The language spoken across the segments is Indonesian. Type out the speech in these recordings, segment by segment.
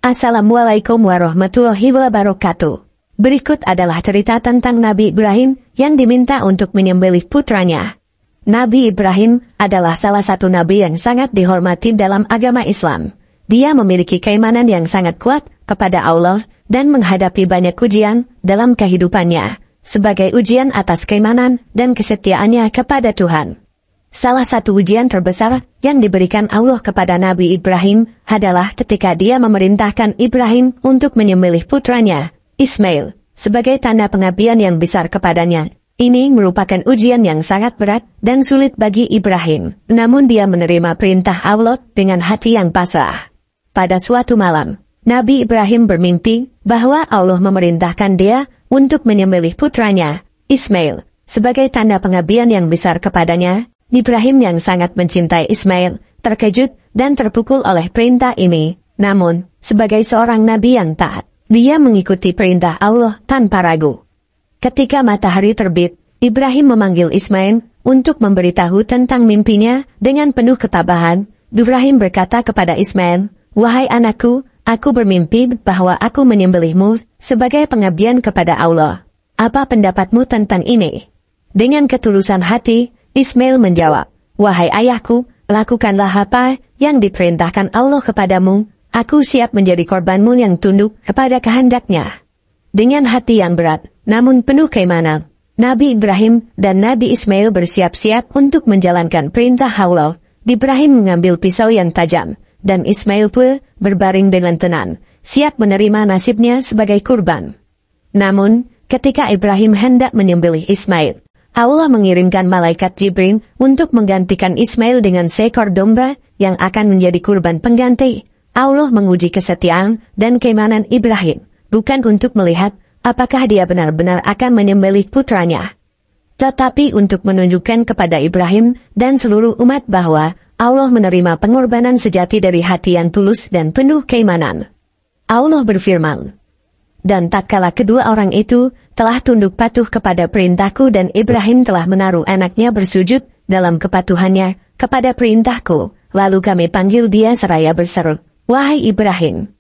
Assalamualaikum warahmatullahi wabarakatuh. Berikut adalah cerita tentang Nabi Ibrahim yang diminta untuk menyembelih putranya. Nabi Ibrahim adalah salah satu nabi yang sangat dihormati dalam agama Islam. Dia memiliki keimanan yang sangat kuat kepada Allah dan menghadapi banyak ujian dalam kehidupannya sebagai ujian atas keimanan dan kesetiaannya kepada Tuhan. Salah satu ujian terbesar yang diberikan Allah kepada Nabi Ibrahim adalah ketika dia memerintahkan Ibrahim untuk menyembelih putranya, Ismail, sebagai tanda pengabdian yang besar kepadanya. Ini merupakan ujian yang sangat berat dan sulit bagi Ibrahim, namun dia menerima perintah Allah dengan hati yang pasrah. Pada suatu malam, Nabi Ibrahim bermimpi bahwa Allah memerintahkan dia untuk menyembelih putranya, Ismail, sebagai tanda pengabdian yang besar kepadanya. Ibrahim yang sangat mencintai Ismail, terkejut dan terpukul oleh perintah ini. Namun, sebagai seorang nabi yang taat, dia mengikuti perintah Allah tanpa ragu. Ketika matahari terbit, Ibrahim memanggil Ismail untuk memberitahu tentang mimpinya dengan penuh ketabahan. Ibrahim berkata kepada Ismail, "Wahai anakku, aku bermimpi bahwa aku menyembelihmu sebagai pengabdian kepada Allah. Apa pendapatmu tentang ini?" Dengan ketulusan hati, Ismail menjawab, "Wahai ayahku, lakukanlah apa yang diperintahkan Allah kepadamu. Aku siap menjadi korbanmu yang tunduk kepada kehendaknya." Dengan hati yang berat, namun penuh keimanan, Nabi Ibrahim dan Nabi Ismail bersiap-siap untuk menjalankan perintah Allah. Ibrahim mengambil pisau yang tajam, dan Ismail pun berbaring dengan tenang, siap menerima nasibnya sebagai kurban. Namun, ketika Ibrahim hendak menyembelih Ismail, Allah mengirimkan malaikat Jibril untuk menggantikan Ismail dengan seekor domba yang akan menjadi kurban pengganti. Allah menguji kesetiaan dan keimanan Ibrahim, bukan untuk melihat apakah dia benar-benar akan menyembelih putranya, tetapi untuk menunjukkan kepada Ibrahim dan seluruh umat bahwa Allah menerima pengorbanan sejati dari hati yang tulus dan penuh keimanan. Allah berfirman, "Dan tatkala kedua orang itu telah tunduk patuh kepada perintahku dan Ibrahim telah menaruh anaknya bersujud dalam kepatuhannya kepada perintahku, lalu kami panggil dia seraya berseru, 'Wahai Ibrahim,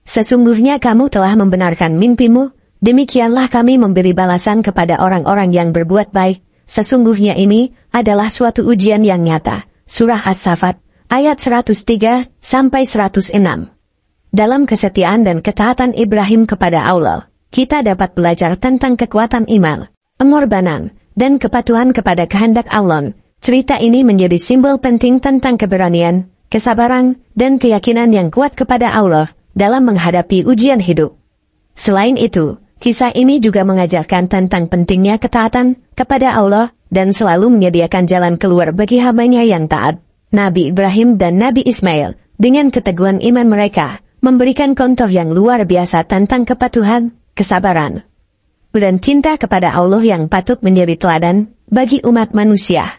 sesungguhnya kamu telah membenarkan mimpimu, demikianlah kami memberi balasan kepada orang-orang yang berbuat baik. Sesungguhnya ini adalah suatu ujian yang nyata.'" Surah As-Saffat, ayat 103-106. Dalam kesetiaan dan ketaatan Ibrahim kepada Allah, kita dapat belajar tentang kekuatan iman, pengorbanan, dan kepatuhan kepada kehendak Allah. Cerita ini menjadi simbol penting tentang keberanian, kesabaran, dan keyakinan yang kuat kepada Allah dalam menghadapi ujian hidup. Selain itu, kisah ini juga mengajarkan tentang pentingnya ketaatan kepada Allah dan selalu menyediakan jalan keluar bagi hambanya yang taat. Nabi Ibrahim dan Nabi Ismail, dengan keteguhan iman mereka, memberikan contoh yang luar biasa tentang kepatuhan, kesabaran, dan cinta kepada Allah yang patut menjadi teladan bagi umat manusia.